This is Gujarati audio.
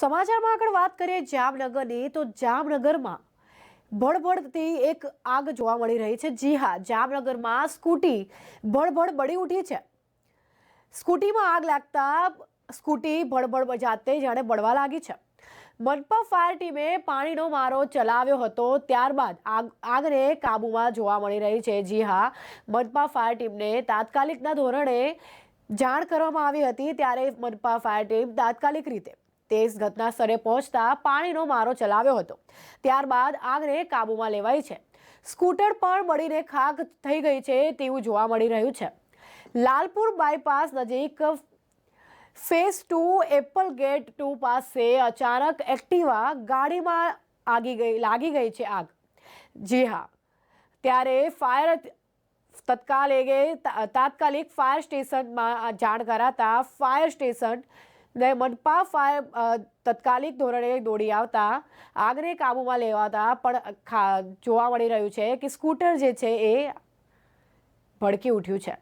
સમાચારમાં આગળ વાત કરીએ જામનગરની, તો જામનગરમાં ભડભડતી એક આગ જોવા મળી રહી છે। જી હા, જામનગરમાં સ્કૂટી ભડભડ બળી ઉઠી છે। સ્કૂટીમાં આગ લાગતા સ્કૂટી ભડભડ જાતે જાણે બળવા લાગી છે। મનપા ફાયર ટીમે પાણીનો મારો ચલાવ્યો હતો, ત્યારબાદ આગને કાબૂમાં જોવા મળી રહી છે। જી હા, મનપા ફાયર ટીમને તાત્કાલિકના ધોરણે જાણ કરવામાં આવી હતી, ત્યારે મનપા ફાયર ટીમ તાત્કાલિક રીતે તેજ ઘટના સ્થળે પહોંચતા પાણીનો મારો ચલાવ્યો હતો, ત્યારબાદ આગને કાબૂમાં લેવાઈ છે। સ્કૂટર પણ બળીને ખાખ થઈ ગઈ છે તેવું જોવા મળી રહ્યું છે। લાલપુર બાયપાસ નજીક ફેઝ 2 એપલ ગેટ 2 પાસે અચાનક એક્ટિવા ગાડીમાં લાગી ગઈ છે આગ। જી હા, ત્યારે તાત્કાલિક ફાયર સ્ટેશનમાં જાણ કરાતા ફાયર સ્ટેશન ને મનપા ફાયર તાત્કાલિક ધોરણે દોડી આવતા આગને કાબૂમાં લેવાતા પણ જોવા મળી રહ્યું છે કે સ્કૂટર જે છે એ ભડકી ઉઠ્યું છે।